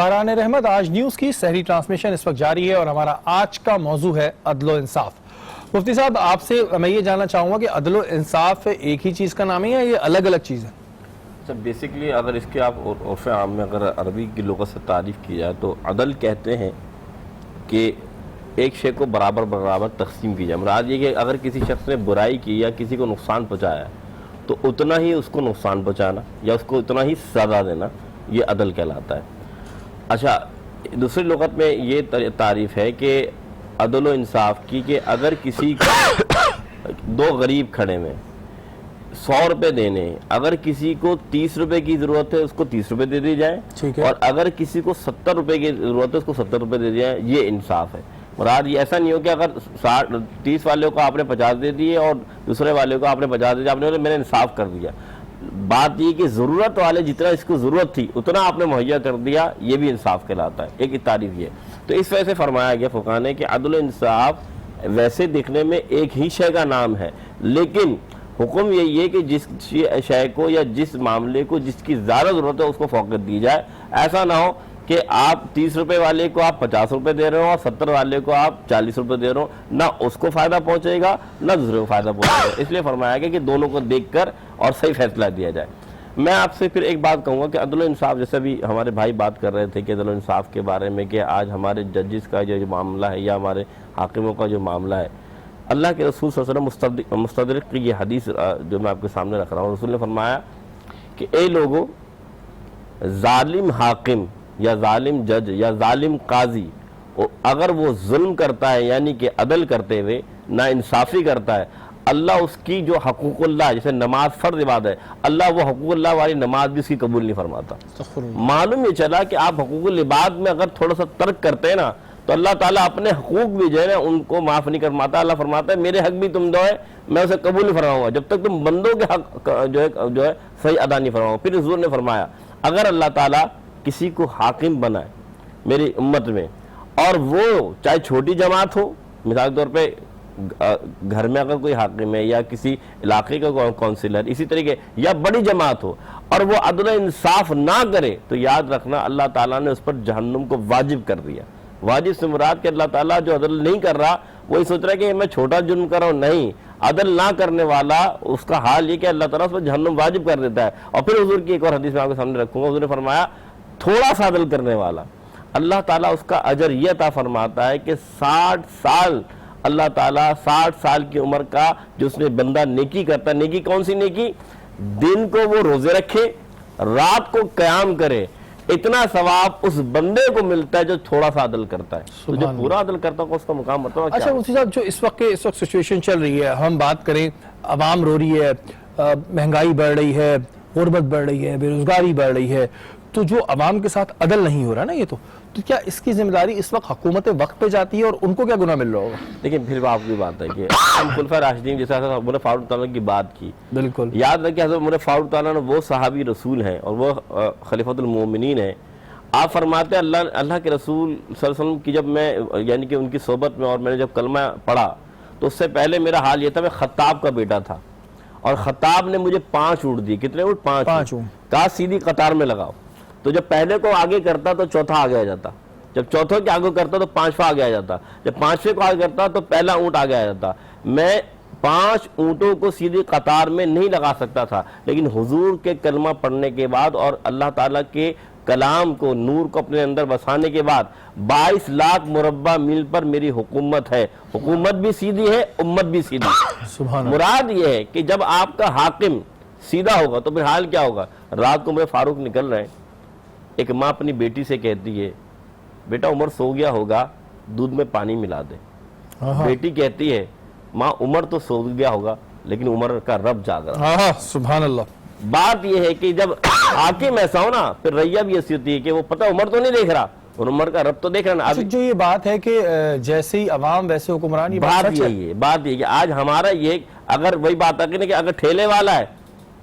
باران رحمت، آج نیوز کی سحری ٹرانسمیشن اس وقت جاری ہے اور ہمارا آج کا موضوع ہے عدل و انصاف۔ مفتی صاحب، آپ سے میں یہ جاننا چاہوں گا کہ عدل و انصاف ایک ہی چیز کا نام ہے یا یہ الگ الگ چیز ہے؟ سر بیسکلی اگر اس کے آپ عرف عام میں اگر عربی کی لغت سے تعریف کی جائے تو عدل کہتے ہیں کہ ایک شے کو برابر برابر تقسیم کی جائے۔ مراد یہ کہ اگر کسی شخص نے برائی کی یا کسی کو نقصان پہنچایا تو اتنا ہی اس کو نقصان پہنچانا یا اس کو اتنا ہی سزا دینا، یہ عدل کہلاتا ہے۔ اچھا، دوسری لغت میں یہ تعریف ہے کہ عدل و انصاف کی کہ اگر کسی کو دو غریب کھڑے میں 100 روپے دینے، اگر کسی کو 30 روپے کی ضرورت ہے اس کو 30 روپے دے دی جائیں، اور اگر کسی کو 70 روپے کی ضرورت ہے اس کو 70 روپے دے دی جائیں، یہ انصاف ہے۔ مراد یہ ایسا نہیں ہو کہ اگر 30 والے کو آپ نے 50 دے دیے اور دوسرے والے کو آپ نے 50 دے دیا، آپ نے میں نے انصاف کر دیا۔ بات یہ کہ ضرورت والے جتنا اس کو ضرورت تھی اتنا آپ نے مہیا کر دیا، یہ بھی انصاف کہلاتا ہے۔ ایک تعریف یہ، تو اس وجہ سے فرمایا گیا فقہ نے کہ عدل و انصاف ویسے دیکھنے میں ایک ہی شے کا نام ہے، لیکن حکم یہی ہے کہ جس شے کو یا جس معاملے کو جس کی زیادہ ضرورت ہے اس کو فوقیت دی جائے۔ ایسا نہ ہو کہ آپ 30 روپے والے کو آپ 50 روپے دے رہے ہو اور 70 والے کو آپ 40 روپے دے رہے ہو، نہ اس کو فائدہ پہنچے گا نہ دوسرے کو فائدہ پہنچے گا۔ اس لیے فرمایا گیا کہ دونوں کو دیکھ کر اور صحیح فیصلہ دیا جائے۔ میں آپ سے پھر ایک بات کہوں گا کہ عدل و انصاف، جیسے بھی ہمارے بھائی بات کر رہے تھے کہ عدل و انصاف کے بارے میں کہ آج ہمارے ججز کا جو معاملہ ہے یا ہمارے حاکموں کا جو معاملہ ہے، اللہ کے رسول صلی اللہ علیہ وسلم مستدرک کی یہ حدیث جو میں آپ کے سامنے رکھ رہا ہوں، رسول نے فرمایا کہ اے لوگو، ظالم حاکم یا ظالم جج یا ظالم قاضی اگر وہ ظلم کرتا ہے یعنی کہ عدل کرتے ہوئے نا انصافی کرتا ہے، اللہ اس کی جو حقوق اللہ، جیسے نماز فرض عبادت ہے، اللہ وہ حقوق اللہ والی نماز بھی اس کی قبول نہیں فرماتا۔ معلوم یہ چلا کہ آپ حقوق العباد میں اگر تھوڑا سا ترک کرتے ہیں نا تو اللہ تعالیٰ اپنے حقوق بھی جو ہے نا ان کو معاف نہیں فرماتا۔ اللہ فرماتا ہے میرے حق بھی تم دو ہے، میں اسے قبول نہیں فرماؤں گا جب تک تم بندوں کے حق جو ہے صحیح ادا نہیں فرماؤ۔ پھر حضور نے فرمایا اگر اللہ تعالیٰ کسی کو حاکم بنائے میری امت میں، اور وہ چاہے چھوٹی جماعت ہو، مثال کے طور پہ گھر میں اگر کوئی حاکم ہے یا کسی علاقے کا کونسلر، اسی طریقے یا بڑی جماعت ہو، اور وہ عدل و انصاف نہ کرے تو یاد رکھنا اللہ تعالیٰ نے اس پر جہنم کو واجب کر دیا۔ واجب سے مراد کہ اللہ تعالیٰ جو عدل نہیں کر رہا وہی سوچ رہا ہے کہ میں چھوٹا جرم کر رہا ہوں، نہیں، عدل نہ کرنے والا اس کا حال یہ کہ اللہ تعالیٰ اس پر جہنم واجب کر دیتا ہے۔ اور پھر حضور کی ایک اور حدیث میں آپ کے سامنے رکھوں گا، حضور نے فرمایا تھوڑا سا عدل کرنے والا اللہ تعالیٰ اس کا اجر یہ عطا فرماتا ہے کہ 60 سال اللہ تعالیٰ 60 سال کی عمر کا جو اس نے بندہ نیکی کرتا ہے، نیکی کون سی نیکی؟ دن کو وہ روزے رکھے، رات کو قیام کرے، اتنا ثواب اس بندے کو ملتا ہے جو تھوڑا سا عدل کرتا ہے۔ تو جو پورا عدل کرتا ہے اس کا مقام بتاؤ۔ اچھا مفتی صاحب، جو اس وقت سچویشن چل رہی ہے، ہم بات کریں، عوام رو رہی ہے، مہنگائی بڑھ رہی ہے، غربت بڑھ رہی ہے، بے روزگاری بڑھ رہی ہے، تو جو عوام کے ساتھ عدل نہیں ہو رہا نا، یہ تو کیا اس کی ذمہ داری اس وقت حکومت وقت پہ جاتی ہے اور ان کو کیا گناہ مل رہا ہوگا؟ لیکن پھر آپ کی بات ہے کہ ہم خلفائے راشدین جیسے حضرت عمر فاروق تعالیٰ کی بات کی، بالکل یاد رکھیں حضرت عمر فاروق تعالیٰ نے وہ صحابی رسول ہیں اور وہ خلیفۃ المومنین ہیں۔ آپ فرماتے ہیں اللہ کے رسول صلی اللہ علیہ وسلم کی جب میں یعنی کہ ان کی صحبت میں اور میں نے جب کلمہ پڑھا تو اس سے پہلے میرا حال یہ تھا، میں خطاب کا بیٹا تھا اور خطاب نے مجھے 5 اونٹ دی۔ کتنے اونٹ؟ 5 اونٹ۔ کہا سیدھی قطار میں لگاؤ، تو جب پہلے کو آگے کرتا تو چوتھا آگے آ جاتا، جب چوتھے کے آگے کرتا تو 5واں آگے آ جاتا، جب 5ویں کو آگے کرتا تو پہلا اونٹ آگے آ جاتا۔ میں 5 اونٹوں کو سیدھی قطار میں نہیں لگا سکتا تھا، لیکن حضور کے کلمہ پڑھنے کے بعد اور اللہ تعالیٰ کے کلام کو، نور کو اپنے اندر بسانے کے بعد 22 لاکھ مربع میل پر میری حکومت ہے، حکومت بھی سیدھی ہے، امت بھی سیدھی ہے۔ مراد یہ ہے کہ جب آپ کا حاکم سیدھا ہوگا تو پھر حال کیا ہوگا؟ رات کو عمر فاروق نکل رہے ہیں، ایک ماں اپنی بیٹی سے کہتی ہے بیٹا عمر سو گیا ہوگا، دودھ میں پانی ملا دے۔ بیٹی کہتی ہے ماں عمر تو سو گیا ہوگا لیکن عمر کا رب جاگ رہا۔ سبحان اللہ۔ بات یہ ہے کہ جب حاکم ایسا ہو نا پھر رعیہ بھی ایسی ہوتی ہے کہ وہ پتہ عمر تو نہیں دیکھ رہا اور عمر کا رب تو دیکھ رہا نا۔ جو یہ بات ہے کہ جیسے ہی عوام ویسے حکمران، یہ بات یہی ہے، بات یہ کہ آج ہمارا یہ اگر وہی بات آتی ہے کہ اگر ٹھیلے والا ہے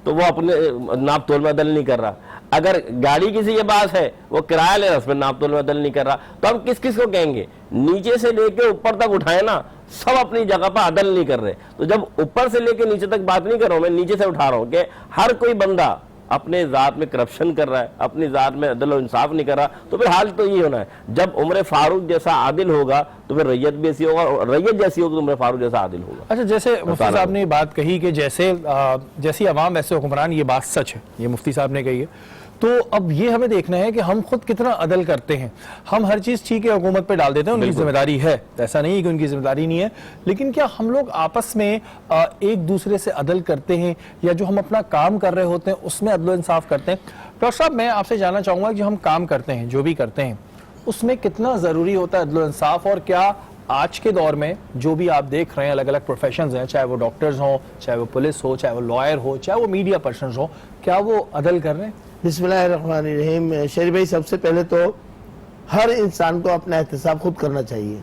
تو وہ اپنے ناپ تول میں عدل نہیں کر رہا، اگر گاڑی کسی کے پاس ہے وہ کرایہ لے رہا اس میں ناپ تول میں عدل نہیں کر رہا، تو ہم کس کس کو کہیں گے؟ نیچے سے لے کے اوپر تک اٹھائے نا، سب اپنی جگہ پر عدل نہیں کر رہے۔ تو جب اوپر سے لے کے نیچے تک بات نہیں کر رہا ہوں، میں نیچے سے اٹھا رہا ہوں کہ ہر کوئی بندہ اپنے ذات میں کرپشن کر رہا ہے، اپنی ذات میں عدل و انصاف نہیں کر رہا، تو پھر حال تو یہ ہونا ہے. جب عمر فاروق جیسا عادل ہوگا تو پھر ریت بھی ایسی ہوگا، اور ریت جیسی ہوگی تو عمر فاروق جیسا عادل ہوگا. اچھا، جیسے مفتی صاحب نے یہ بات کہی کہ جیسی عوام ویسے حکمران، یہ بات سچ ہے، یہ مفتی صاحب نے کہی ہے. تو اب یہ ہمیں دیکھنا ہے کہ ہم خود کتنا عدل کرتے ہیں. ہم ہر چیز ٹھیک ہے حکومت پہ ڈال دیتے ہیں، ان کی ذمہ داری ہے، ایسا نہیں ہے کہ ان کی ذمہ داری نہیں ہے، لیکن کیا ہم لوگ آپس میں ایک دوسرے سے عدل کرتے ہیں، یا جو ہم اپنا کام کر رہے ہوتے ہیں اس میں عدل و انصاف کرتے ہیں؟ ڈاکٹر صاحب، میں آپ سے جاننا چاہوں گا کہ ہم کام کرتے ہیں، جو بھی کرتے ہیں، اس میں کتنا ضروری ہوتا ہے عدل و انصاف، اور کیا آج کے دور میں جو بھی آپ دیکھ رہے ہیں الگ الگ پروفیشنز ہیں، چاہے وہ ڈاکٹرز ہوں، چاہے وہ پولیس ہو، چاہے وہ لائر ہو، چاہے وہ میڈیا پرسنز ہوں، کیا وہ عدل کر رہے ہیں؟ بسم اللہ الرحمن الرحیم. شریف بھائی، سب سے پہلے تو ہر انسان کو اپنا احتساب خود کرنا چاہیے،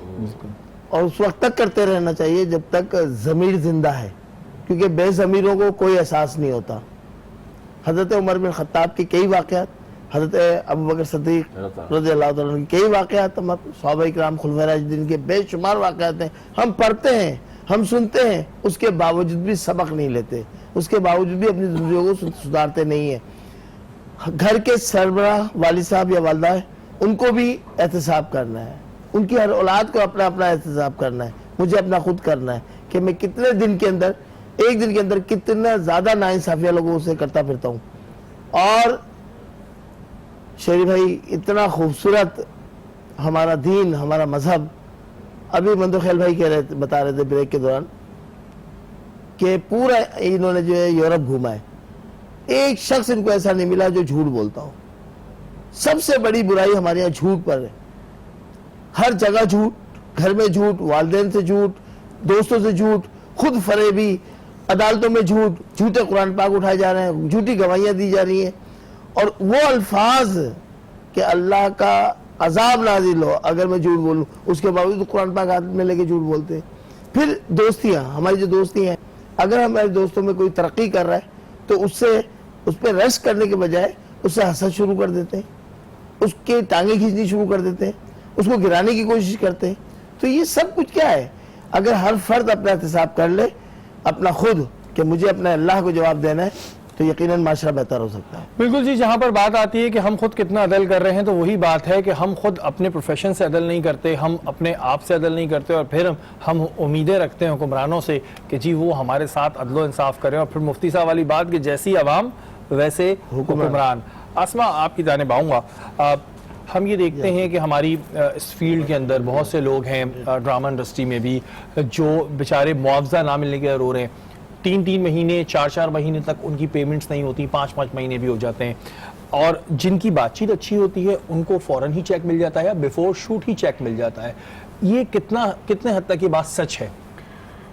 اور اس وقت تک کرتے رہنا چاہیے جب تک ضمیر زندہ ہے، کیونکہ بے ضمیروں کو کوئی احساس نہیں ہوتا. حضرت عمر بن خطاب کی کئی واقعات، حضرت ابوبکر صدیق رضی اللہ تعالیٰ عنہ کی کئی واقعات، صحابہ کرام خلفائے راشدین کے بے شمار واقعات ہیں. ہم پڑھتے ہیں، ہم سنتے ہیں، اس کے باوجود بھی سبق نہیں لیتے، اس کے باوجود بھی اپنی زندگیوں کو سدھارتے نہیں ہیں. گھر کے سربراہ والد صاحب یا والدہ ہیں، ان کو بھی احتساب کرنا ہے، ان کی ہر اولاد کو اپنا اپنا احتساب کرنا ہے. مجھے اپنا خود کرنا ہے کہ میں کتنے دن کے اندر، ایک دن کے اندر کتنا زیادہ ناانصافیاں لوگوں سے کرتا پھرتا ہوں. اور شریف بھائی، اتنا خوبصورت ہمارا دین، ہمارا مذہب. ابھی مندو خیل بھائی بتا رہے تھے بریک کے دوران کہ پورا انہوں نے جو ہے یورپ گھوما ہے، ایک شخص ان کو ایسا نہیں ملا جو جھوٹ بولتا ہو. سب سے بڑی برائی ہمارے یہاں جھوٹ پر ہے. ہر جگہ جھوٹ، گھر میں جھوٹ، والدین سے جھوٹ، دوستوں سے جھوٹ، خود فریبی، عدالتوں میں جھوٹ، جھوٹے قرآن پاک اٹھائے جا رہے ہیں، جھوٹی گواہیاں دی جا رہی ہیں، اور وہ الفاظ کہ اللہ کا عذاب نازل ہو اگر میں جھوٹ بولوں، اس کے باوجود قرآن پاک ہاتھ میں لے کے جھوٹ بولتے ہیں. پھر دوستیاں، ہماری جو دوستی ہیں، اگر ہمارے دوستوں میں کوئی ترقی کر رہا ہے تو اس پہ ریسٹ کرنے کے بجائے اس سے حسد شروع کر دیتے ہیں، اس کے ٹانگیں کھینچنی شروع کر دیتے ہیں، اس کو گرانے کی کوشش کرتے ہیں. تو یہ سب کچھ کیا ہے؟ اگر ہر فرد اپنا احتساب کر لے اپنا خود کہ مجھے اپنے اللہ کو جواب دینا ہے، تو یقیناً معاشرہ بہتر ہو سکتا ہے. بالکل جی. جہاں پر بات آتی ہے کہ ہم خود کتنا عدل کر رہے ہیں، تو وہی بات ہے کہ ہم خود اپنے پروفیشن سے عدل نہیں کرتے، ہم اپنے آپ سے عدل نہیں کرتے، اور پھر ہم امیدیں رکھتے ہیں حکمرانوں سے کہ جی وہ ہمارے ساتھ عدل و انصاف کریں. اور پھر مفتی صاحب والی بات کہ جیسی عوام ویسے حکمران. آسما، آپ کی جانب آؤں گا. ہم یہ دیکھتے ہیں کہ ہماری اس فیلڈ کے اندر بہت سے لوگ ہیں، ڈرامہ انڈسٹری میں بھی، جو بیچارے معاوضہ نہ ملنے کے رو رہے ہیں. 3 مہینے 4 مہینے تک ان کی پیمنٹس نہیں ہوتی، 5 مہینے بھی ہو جاتے ہیں. اور جن کی بات چیت اچھی ہوتی ہے ان کو فوراً ہی چیک مل جاتا ہے، یا بیفور شوٹ ہی چیک مل جاتا ہے. یہ کتنے حد تک یہ بات سچ ہے؟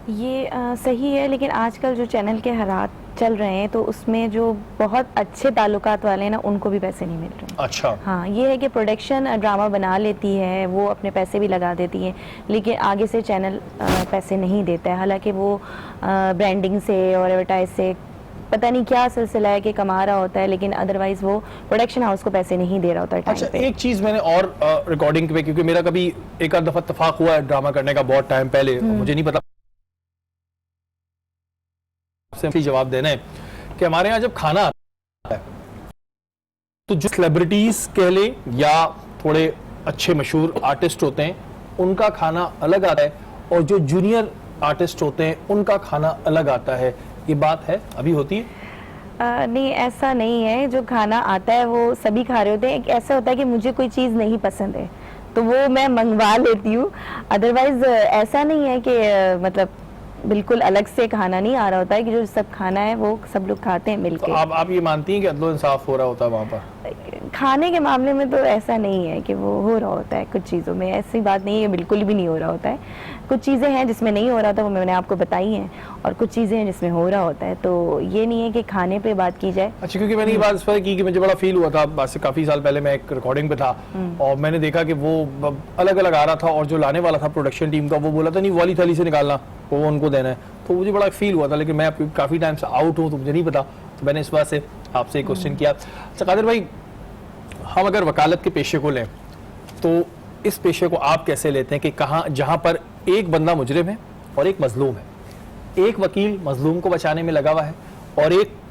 یہ صحیح ہے، لیکن آج کل جو چینل کے حالات چل رہے ہیں تو اس میں جو بہت اچھے تعلقات والے ہیں نا، ان کو بھی پیسے نہیں مل رہے ہیں. اچھا. ہاں، یہ ہے کہ پروڈکشن ڈرامہ بنا لیتی ہے، وہ اپنے پیسے بھی لگا دیتی ہے، لیکن آگے سے چینل پیسے نہیں دیتا ہے. حالانکہ وہ برانڈنگ سے اور ایڈورٹائز سے پتہ نہیں کیا سلسلہ ہے کہ کما رہا ہوتا ہے، لیکن ادروائز وہ پروڈکشن ہاؤس کو پیسے نہیں دے رہا ہوتا ہے اچھا، ٹائم پہ. ایک چیز میں نے اور ریکارڈنگ پہ، کیونکہ میرا کبھی ایک آدھ دفعہ اتفاق ہوا ہے ڈرامہ کرنے کا بہت ٹائم پہلے، مجھے نہیں پتا سے جواب دینا ہے، کہ ہمارے ہاں جب کھانا آتا ہے تو جو سیلیبریٹیز کہہ لیں یا تھوڑے اچھے مشہور آرٹسٹ ہوتے ہیں ان کا کھانا الگ آتا ہے، اور جو جونیئر آرٹسٹ ہوتے ہیں ان کا کھانا الگ آتا ہے. یہ بات ہے، ابھی ہوتی ہے؟ نہیں، ایسا نہیں ہے. جو کھانا آتا ہے وہ سبھی کھا رہے ہوتے ہیں. ایک ایسا ہوتا ہے کہ مجھے کوئی چیز نہیں پسند ہے تو وہ میں منگوا لیتی ہوں. ادروائز ایسا نہیں ہے کہ مطلب بالکل الگ سے کھانا نہیں آ رہا ہوتا ہے، کہ جو سب کھانا ہے وہ سب لوگ کھاتے ہیں مل کے. آپ یہ مانتی ہیں کہ عدل و انصاف ہو رہا ہوتا ہے وہاں پر؟ کھانے کے معاملے میں تو ایسا نہیں ہے کہ وہ ہو رہا ہوتا ہے. کچھ چیزوں میں ایسی بات نہیں ہے، بالکل بھی نہیں ہو رہا ہوتا ہے. کچھ چیزیں ہیں جس میں نہیں ہو رہا تھا، وہ میں نے آپ کو بتائی ہیں، اور کچھ چیزیں ہیں جس میں ہو رہا ہوتا ہے. تو یہ نہیں ہے کہ کھانے پہ بات کی جائے. اچھا، کیونکہ میں نے یہ بات اس پر کی کہ مجھے بڑا فیل ہوا تھا، بات سے کافی سال پہلے میں ایک ریکارڈنگ پہ تھا اور میں نے دیکھا کہ وہ الگ الگ آ رہا تھا، اور جو لانے والا تھا پروڈکشن ٹیم کا وہ بولا تھا نہیں والی تھالی سے نکالنا، وہ ان کو دینا ہے. تو مجھے بڑا فیل ہوا تھا، لیکن میں کافی ٹائم سے آؤٹ ہوں تو مجھے نہیں پتا، تو میں نے اس بات سے آپ سے ایک کوشچن کیا. اچھا قادر بھائی، ہم اگر وکالت کے پیشے کو لیں تو اس پیشے کو آپ کیسے لیتے ہیں کہ کہاں جہاں پر ایک بندہ مجرم ہے اور ایک مظلوم ہے، ایک وکیل مظلوم کو بچانے میں لگا ہوا ہے اور ایک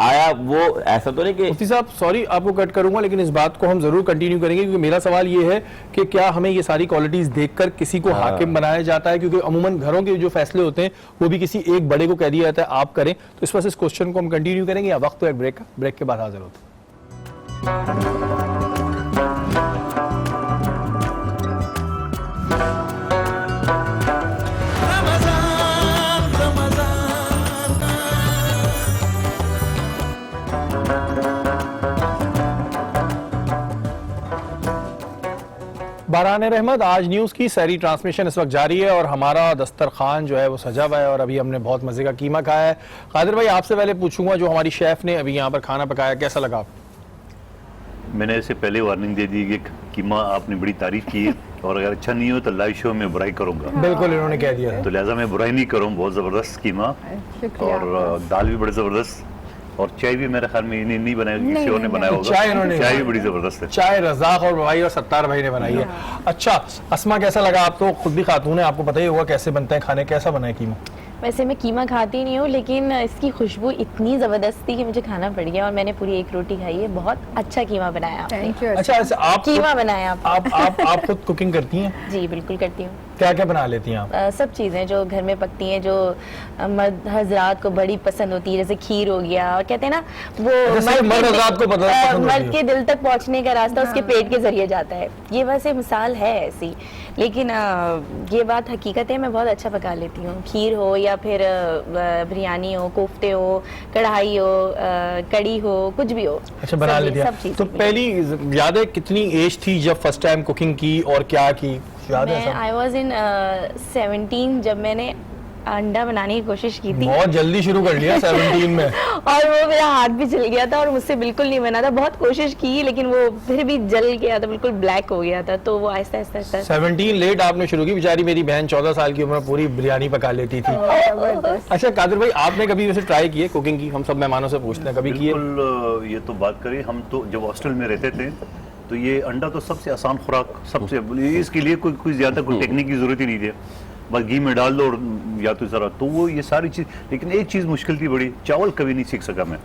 آیا وہ ایسا تو نہیں کہ مفتی صاحب سوری آپ کو کٹ کروں گا لیکن اس بات کو ہم ضرور کنٹینیو کریں گے کیونکہ میرا سوال یہ ہے کہ کیا ہمیں یہ ساری کوالٹیز دیکھ کر کسی کو حاکم بنایا جاتا ہے؟ کیونکہ عموماً گھروں کے جو فیصلے ہوتے ہیں وہ بھی کسی ایک بڑے کو کہہ دیا جاتا ہے آپ کریں. تو اس وجہ سے اس کوسچن کو ہم کنٹینیو کریں گے یا وقت تو ایک بریک کا، بریک کے بعد حاضر ہوتے ہیں. باران رحمت آج نیوز کی سحری ٹرانسمیشن اس وقت جاری ہے اور ہمارا دسترخوان جو ہے وہ سجا ہوا ہے اور ابھی ہم نے بہت مزے کا قیمہ کھایا ہے. قادر بھائی آپ سے پہلے پوچھوں گا جو ہماری شیف نے ابھی یہاں پر کھانا پکایا کیسا لگا آپ کو؟ میں نے اسے پہلے وارننگ دے دی کہ قیمہ آپ نے بڑی تعریف کی ہے اور اگر اچھا نہیں ہو تو لائیو شو میں برائی کروں گا. بالکل انہوں نے کہہ دیا تو لہٰذا میں برائی نہیں کروں. بہت زبردست قیمہ اور دال بھی بڑے زبردست اور چائے بھی میرے خیال میں نہیں بنایا کسی اور نے بنایا ہوگا. چائے بھی بڑی زبردست ہے. چائے رزاق اور بھائی اور ستار بھائی نے بنائی ہے. اچھا اسما کیسا لگا؟ آپ تو خود بھی خاتون ہیں، آپ کو پتہ ہی ہوگا کیسے بنتے ہیں کھانے. کیسا بنا ہے قیمہ؟ ویسے میں قیمہ کھاتی نہیں ہوں لیکن اس کی خوشبو اتنی زبردست تھی کہ مجھے کھانا پڑ گیا اور میں نے پوری ایک روٹی کھائی ہے. بہت اچھا قیمہ بنایا آپ نے. اچھا آپ قیمہ بنایا آپ خود کوکنگ کرتی ہیں؟ جی بالکل کرتی ہوں. کیا کیا بنا لیتی ہیں آپ؟ سب چیزیں جو گھر میں پکتی ہیں جو مرد حضرات کو بڑی پسند ہوتی ہے، جیسے کھیر ہو گیا اور کہتے ہیں نا وہ مرد کے دل تک پہنچنے کا راستہ اس کے پیٹ کے ذریعے جاتا ہے. یہ ویسے مثال ہے ایسی لیکن یہ بات حقیقت ہے میں بہت اچھا پکا لیتی ہوں. کھیر ہو یا پھر بریانی ہو، کوفتے ہو، کڑھائی ہو، کڑی ہو، کچھ بھی ہو. اچھا بنا لیتی ہیں. تو پہلی یاد ہے کتنی ایج تھی جب فرسٹ ٹائم کوکنگ کی اور کیا کی؟ میں آئی واز ان 17 جب میں نے انڈا بنانے کی کوشش کی تھی. بہت جلدی شروع کر لیا 17 میں. اور وہ میرا ہاتھ بھی جل گیا تھا اور مجھ سے بالکل نہیں بنا تھا. بہت کوشش کی لیکن وہ پھر بھی جل گیا تھا، بالکل بلیک ہو گیا تھا. تو وہ آہستہ آہستہ 17 لیٹ آپ نے شروع کی. بیچاری میری بہن 14 سال کی عمر میں پوری بریانی پکا لیتی تھی. اچھا قادر بھائی آپ نے کبھی ویسے ٹرائی کی ہے کوکنگ کی؟ ہم سب مہمانوں سے پوچھتے ہیں کبھی کی ہے؟ بالکل. یہ تو بات کریں ہم تو جب ہاسٹل میں رہتے تھے تو یہ انڈا تو سب سے آسان خوراک، سب سے اس کے لیے کوئی زیادہ کوئی ٹیکنیک کی ضرورت ہی نہیں تھی. بس گھی میں ڈال دو اور یا تو ذرا تو وہ یہ ساری چیز. لیکن ایک چیز مشکل تھی بڑی، چاول کبھی نہیں سیکھ سکا میں.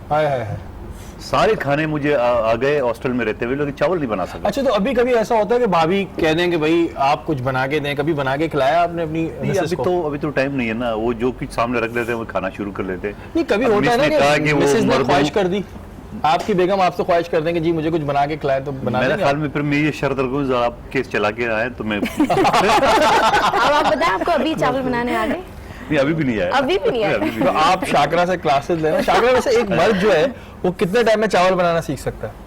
سارے کھانے مجھے آ گئے ہاسٹل میں رہتے ہوئے لیکن چاول نہیں بنا سکا. اچھا تو ابھی کبھی ایسا ہوتا ہے کہ بھابھی کہہ دیں کہ بھائی آپ کچھ بنا کے دیں؟ کبھی بنا کے کھلایا آپ نے اپنی مسز کو؟ ابھی تو ٹائم نہیں ہے نا. وہ جو کچھ سامنے رکھ لیتے ہیں وہ کھانا شروع کر لیتے. نہیں کبھی ہوتا ہے نا کہ مسز نے خواہش کر دی، آپ کی بیگم آپ سے خواہش کر دیں کہ جی مجھے کچھ بنا کے کھلائے تو بنا دیں گے؟ میرے خیال میں پھر میں یہ شرط رکھوں آپ کیس چلا کے آئے تو میں اب آپ بتائیں آپ کو ابھی چاول بنانے آ گئے؟ نہیں ابھی بھی نہیں آیا. ابھی بھی نہیں آیا. تو آپ شاکرا سے کلاسز لینا. شاکرا ویسے ایک مرد جو ہے وہ کتنے ٹائم میں چاول بنانا سیکھ سکتا ہے؟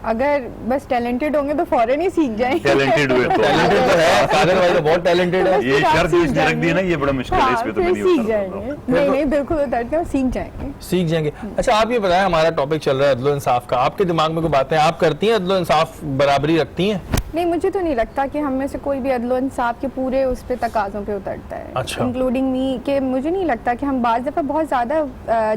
اگر بس ٹیلنٹڈ ہوں گے تو فوراً ہی سیکھ جائیں. ٹیلنٹڈ ہوئے تو ہے قادر بھائی تو بہت ٹیلنٹڈ ہے. یہ شرط اس نے رکھ دی نا یہ بڑا مشکل ہے. اس پہ تو میں نہیں سیکھ جائیں گے. نہیں بالکل اترتے ہیں سیکھ جائیں گے. سیکھ جائیں گے. اچھا آپ یہ بتائیں ہمارا ٹاپک چل رہا ہے عدل و انصاف کا. آپ کے دماغ میں کوئی باتیں آپ کرتی ہیں عدل و انصاف برابری رکھتی ہیں؟ نہیں مجھے تو نہیں لگتا کہ ہم میں سے کوئی بھی عدل و انصاف کے پورے اس پہ تقاضوں پہ اترتا ہے. اچھا. انکلوڈنگ می کہ مجھے نہیں لگتا کہ ہم بعض دفعہ بہت زیادہ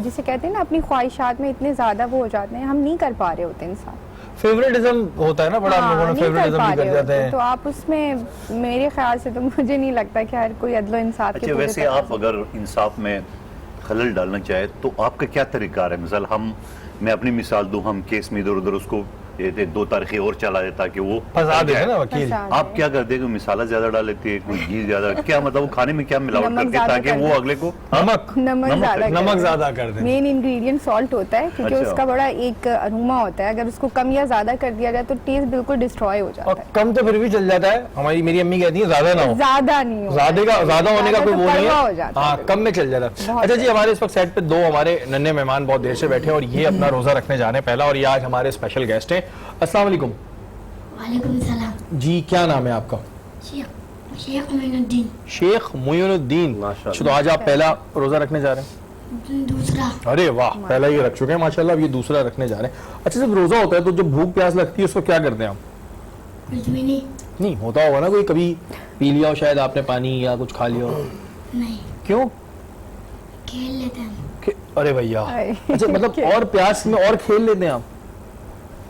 جسے کہتے ہیں نا اپنی خواہشات میں اتنے زیادہ وہ ہو جاتے ہیں ہم نہیں کر پا رہے ہوتے انصاف. فیوریٹزم ہوتا ہے نا بڑا، لوگوں نے فیوریٹزم بھی کر جاتے ہیں. تو آپ اس میں میرے خیال سے تو مجھے نہیں لگتا کہ ہر کوئی عدل و انصاف کے. اچھا ویسے آپ اگر انصاف میں خلل ڈالنا چاہے تو آپ کا کیا طریقہ ہے؟ مثال میں اپنی مثال دوں، ہم کیس میں ادھر ادھر اس کو 2 تاریخیں اور چلا دیتا کہ وہ پھنسا دے نا وکیل. آپ کیا کرتے ہیں کہ مسالہ زیادہ ڈال لیتے ہیں، کوئی گھی زیادہ، کیا مطلب وہ کھانے میں کیا ملاوٹ کرتے ہیں تاکہ وہ اگلے کو نمک زیادہ کر دیں؟ مین انگریڈینٹ سالٹ ہوتا ہے کیونکہ اس کا بڑا ایک اروما ہوتا ہے. اگر اس کو کم یا زیادہ کر دیا جائے تو ٹیسٹ بالکل ڈسٹرائے ہو جاتا ہے. اور کم تو پھر بھی چل جاتا ہے. میری امی کہتی ہیں زیادہ نہ ہو. زیادہ نہیں ہو، زیادہ ہونے کا کوئی وہ نہیں ہے. ہاں کم میں چل جاتا ہے. اچھا جی ہمارے اس وقت سیٹ پہ 2 ہمارے ننھے مہمان بہت دیر سے بیٹھے اور یہ اپنا روزہ رکھنے جا رہے ہیں پہلا، اور یہ آج ہمارے اسپیشل گیسٹ ہیں. السلام علیکم. وعلیکم السلام. جی کیا نام ہے آپ کا؟ شیخ معین الدین. شیخ معین الدین. تو آج آپ پہلا روزہ رکھنے جا رہے ہیں؟ دوسرا. ارے واہ، پہلا یہ رکھ چکے ہیں ماشاءاللہ، اب یہ دوسرا رکھنے جا رہے ہیں. اچھا جب روزہ ہوتا ہے تو جب بھوک پیاس لگتی ہے اس کو کیا کرتے ہیں آپ؟ کچھ بھی نہیں. نہیں ہوتا ہوگا نا کوئی کبھی پی لیا ہو شاید آپ نے پانی یا کچھ کھا لیا ہو؟ نہیں. کیوں؟ کھیل لیتے ہیں. ارے بھیا اچھا مطلب اور پیاس میں اور کھیل لیتے ہیں آپ؟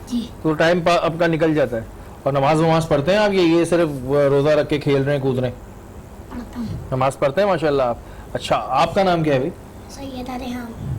جی. تو ٹائم اب کا نکل جاتا ہے. اور نماز پڑھتے ہیں آپ؟ یہ صرف روزہ رکھ کے کھیل رہے ہیں کود رہے ہیں؟ پڑھتا ہوں. نماز پڑھتے ہیں ماشاءاللہ آپ. اچھا آپ کا نام کیا ہے بھائی؟ سید ریحان.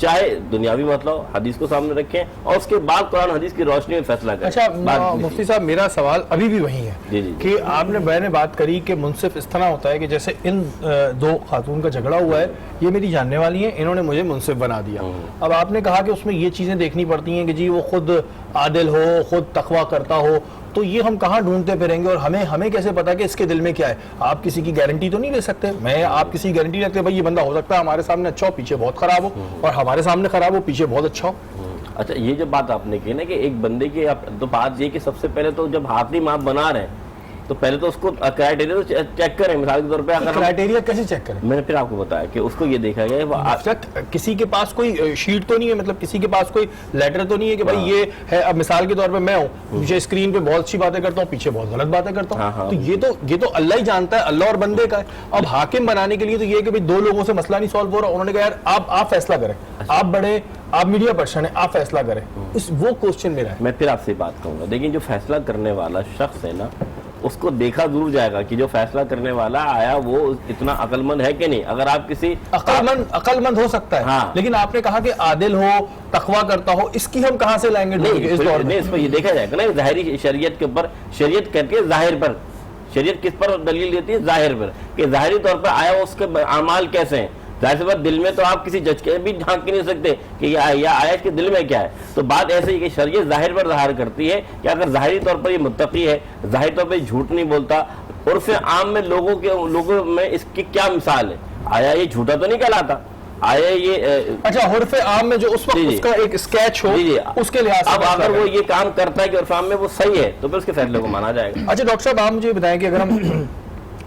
چاہے دنیاوی مسئلہ ہو حدیث کو سامنے رکھیں اور اس کے بعد قرآن حدیث کی روشنی میں فیصلہ کریں. اچھا مفتی صاحب میرا سوال ابھی بھی وہی ہے کہ آپ نے میں نے بات کری کہ منصف اس طرح ہوتا ہے کہ جیسے ان دو خاتون کا جھگڑا ہوا ہے, یہ میری جاننے والی ہیں, انہوں نے مجھے منصف بنا دیا. اب آپ نے کہا کہ اس میں یہ چیزیں دیکھنی پڑتی ہیں کہ جی وہ خود عادل ہو, خود تقوی کرتا ہو, تو یہ ہم کہاں ڈھونڈتے پھریں گے اور ہمیں کیسے پتا کہ اس کے دل میں کیا ہے؟ آپ کسی کی گارنٹی تو نہیں لے سکتے. آپ کسی کی گارنٹی رکھتے بھائی یہ بندہ ہو سکتا ہے ہمارے سامنے اچھا ہو پیچھے بہت خراب ہو, اور ہمارے سامنے خراب ہو پیچھے بہت اچھا ہو. اچھا یہ جو بات آپ نے کی نا کہ ایک بندے کی تو بات یہ کہ سب سے پہلے تو جب حاکم آپ بنا رہے ہیں تو پہلے تو اس کو کرائٹیریا تو چیک کریں. مثال کے طور پہ اگر کرائٹیریا کیسے چیک کریں؟ میں نے پھر آپ کو بتایا کہ اس کو یہ دیکھا گیا کسی کے پاس کوئی شیٹ تو نہیں ہے, مطلب کسی کے پاس کوئی لیٹر تو نہیں ہے کہ بھائی یہ ہے. اب مثال کے طور پہ میں ہوں, مجھے اسکرین پہ بہت اچھی باتیں کرتا ہوں, پیچھے بہت غلط باتیں کرتا ہوں, تو یہ تو اللہ ہی جانتا ہے, اللہ اور بندے کا ہے. اب حاکم بنانے کے لیے تو یہ کہ دو لوگوں سے مسئلہ نہیں سالو ہو رہا, انہوں نے کہا یار آپ فیصلہ کریں, آپ بڑے, آپ میڈیا پرسن ہیں, آپ فیصلہ کریں. وہ کوسچن میرا ہے. میں پھر آپ سے بات کہوں گا, لیکن جو فیصلہ کرنے والا شخص ہے نا اس کو دیکھا ضرور جائے گا کہ جو فیصلہ کرنے والا آیا وہ اتنا عقل مند ہے کہ نہیں. اگر آپ کسی عقل مند ہو سکتا ہے, لیکن آپ نے کہا کہ عادل ہو, تقوی کرتا ہو, اس کی ہم کہاں سے لائیں گے؟ نہیں, اس پر یہ دیکھا جائے گا نا ظاہری شریعت کے اوپر. شریعت کہتی ہے ظاہر پر, شریعت کس پر دلیل دیتی ہے؟ ظاہر پر, کہ ظاہری طور پر آیا اس کے اعمال کیسے ہیں. ظاہر سی بات دل میں تو آپ کسی جج کے بھی جھانک نہیں سکتے کہ یہ آیا اس کے دل میں کیا ہے. تو بات ایسے ہی کہ شریعت ظاہر پر ظاہر کرتی ہے کہ اگر ظاہری طور پر یہ متقی ہے, ظاہری طور پر جھوٹ نہیں بولتا, عرف عام میں لوگوں میں اس کی کیا مثال ہے, آیا یہ جھوٹا تو نہیں کہلاتا, آیا یہ اچھا عرف عام میں جو اس وقت اس کا ایک اسکیچ ہو اس کے لحاظ سے. اب اگر وہ یہ کام کرتا ہے کہ عرف عام میں وہ صحیح ہے تو پھر اس کے فیصلے کو مانا جائے گا. اچھا ڈاکٹر صاحب آپ مجھے بتائیں کہ اگر ہم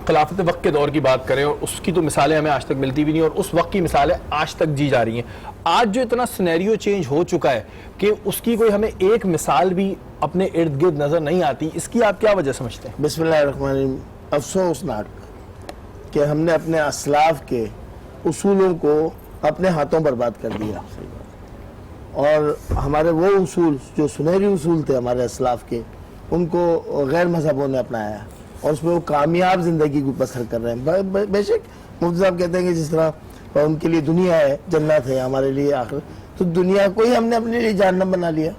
خلافت وقت کے دور کی بات کریں, اور اس کی تو مثالیں ہمیں آج تک ملتی بھی نہیں, اور اس وقت کی مثالیں آج تک جی جا رہی ہیں. آج جو اتنا سینیریو چینج ہو چکا ہے کہ اس کی کوئی ہمیں ایک مثال بھی اپنے ارد گرد نظر نہیں آتی, اس کی آپ کیا وجہ سمجھتے ہیں؟ بسم اللہ الرحمن الرحیم. افسوسناک کہ ہم نے اپنے اسلاف کے اصولوں کو اپنے ہاتھوں برباد کر دیا, اور ہمارے وہ اصول جو سنہری اصول تھے ہمارے اسلاف کے, ان کو غیر مذہبوں نے اپنایا اور اس میں وہ کامیاب زندگی کو بسر کر رہے ہیں. بے شک مفتی صاحب کہتے ہیں کہ جس طرح ان کے لیے دنیا ہے جنت ہے, ہمارے لیے آخر, تو دنیا کو ہی ہم نے اپنے لیے جہنم بنا لیا.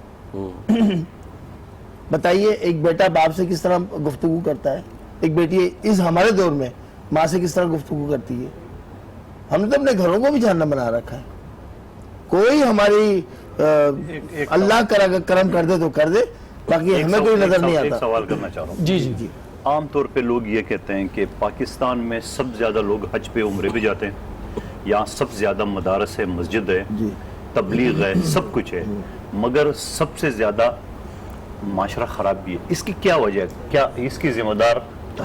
بتائیے ایک بیٹا باپ سے کس طرح گفتگو کرتا ہے, ایک بیٹی اس ہمارے دور میں ماں سے کس طرح گفتگو کرتی ہے. ہم نے تو اپنے گھروں کو بھی جہنم بنا رکھا ہے. کوئی ہماری اللہ کرم کر دے تو کر دے, باقی ہمیں کوئی نظر نہیں آتا. ایک سوال کرنا چاہ رہا ہوں. جی. عام طور پہ لوگ یہ کہتے ہیں کہ پاکستان میں سب سے زیادہ لوگ حج پہ عمرے پہ جاتے ہیں, یہاں سب سے زیادہ مدارس ہے, مسجد ہے, تبلیغ ہے, سب کچھ ہے, مگر سب سے زیادہ معاشرہ خراب بھی ہے. اس کی کیا وجہ ہے؟ کیا اس کی ذمہ دار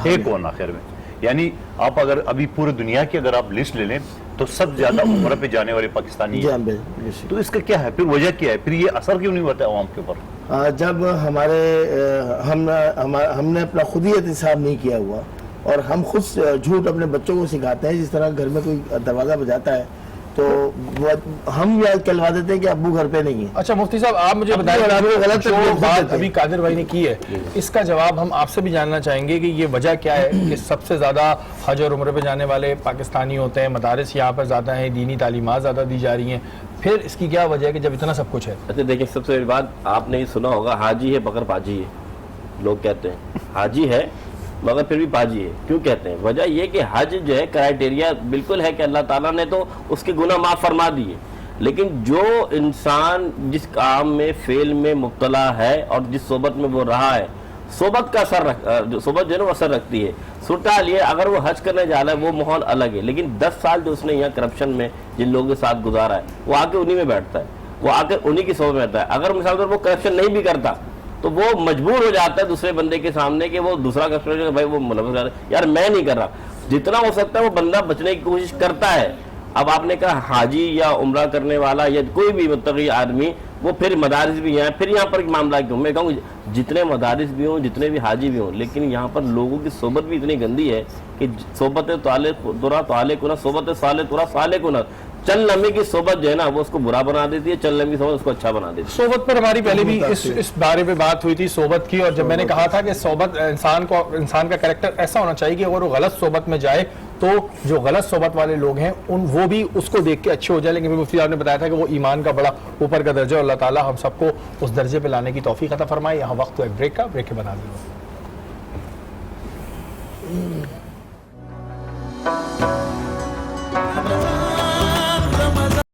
ہے کون آخر میں؟ یعنی آپ اگر ابھی پورے دنیا کی اگر آپ لسٹ لے لیں تو سب زیادہ عمرہ پہ جانے والے پاکستانی ہیں, تو اس کا کیا ہے پھر, وجہ کیا ہے پھر, یہ اثر کیوں نہیں ہوتا ہے عوام کے اوپر؟ جب ہم نے اپنا خود ہی احتساب نہیں کیا ہوا, اور ہم خود جھوٹ اپنے بچوں کو سکھاتے ہیں. جس طرح گھر میں کوئی دروازہ بجاتا ہے تو ہم یہ کہلوا دیتے ہیں کہ ابو گھر پہ نہیں ہے. اچھا مفتی صاحب آپ مجھے بتائیں جو بات ابھی قادر بھائی نے کی ہے, اس کا جواب ہم آپ سے بھی جاننا چاہیں گے کہ یہ وجہ کیا ہے کہ سب سے زیادہ حج اور عمرے پہ جانے والے پاکستانی ہوتے ہیں, مدارس یہاں پر زیادہ ہیں, دینی تعلیمات زیادہ دی جا رہی ہیں, پھر اس کی کیا وجہ ہے کہ جب اتنا سب کچھ ہے؟ اچھا دیکھیں, سب سے بڑی بات آپ نے یہ سنا ہوگا, حاجی ہے مگر پاجی ہے. لوگ کہتے ہیں حاجی ہے مگر پھر بھی پاجی ہے. کیوں کہتے ہیں؟ وجہ یہ کہ حج جو ہے کرائٹیریا بالکل ہے کہ اللہ تعالیٰ نے تو اس کے گناہ معاف فرما دیے, لیکن جو انسان جس کام میں فعل میں مبتلا ہے اور جس صحبت میں وہ رہا ہے, صحبت کا اثر صحبت جو ہے نا وہ اثر رکھتی ہے. صورتحال یہ اگر وہ حج کرنے جا رہا ہے وہ ماحول الگ ہے, لیکن 10 سال جو اس نے یہاں کرپشن میں جن لوگوں کے ساتھ گزارا ہے وہ آ کے انہی میں بیٹھتا ہے, وہ آ کے انہی کی صحبت میں رہتا ہے. اگر مثال طور پر وہ کرپشن نہیں بھی کرتا تو وہ مجبور ہو جاتا ہے دوسرے بندے کے سامنے کہ وہ دوسرا کرپشن بھائی وہ ملوث کر رہا ہے, یار میں نہیں کر رہا. جتنا ہو سکتا ہے وہ بندہ بچنے کی کوشش کرتا ہے. اب آپ نے کہا حاجی یا عمرہ کرنے والا یا کوئی بھی متقی آدمی, وہ پھر مدارس بھی ہیں, پھر یہاں پر معاملہ کیوں؟ میں کہوں جتنے مدارس بھی ہوں, جتنے بھی حاجی بھی ہوں, لیکن یہاں پر لوگوں کی صحبت بھی اتنی گندی ہے کہ صحبت صحبت صالح کنا چل لمحے کی صحبت جو ہے نا وہ اس کو برا بنا دیتی ہے, چل لمحے صحبت اس کو اچھا بنا دیتی ہے. صحبت پر ہماری پہلے بھی اس بارے میں بات ہوئی تھی صحبت کی, اور جب میں نے کہا تھا کہ صحبت انسان کا کریکٹر ایسا ہونا چاہیے کہ اگر وہ غلط صحبت میں جائے تو جو غلط صحبت والے لوگ ہیں وہ بھی اس کو دیکھ کے اچھے ہو جائیں. لیکن مفتی صاحب نے بتایا تھا کہ وہ ایمان کا بڑا اوپر کا درجہ, اللہ تعالیٰ ہم سب کو اس درجے پہ لانے کی توفیق عطا فرمائے. یہاں وقت تو ایک بریک کا, بریک کے بعد حاضر ہوں.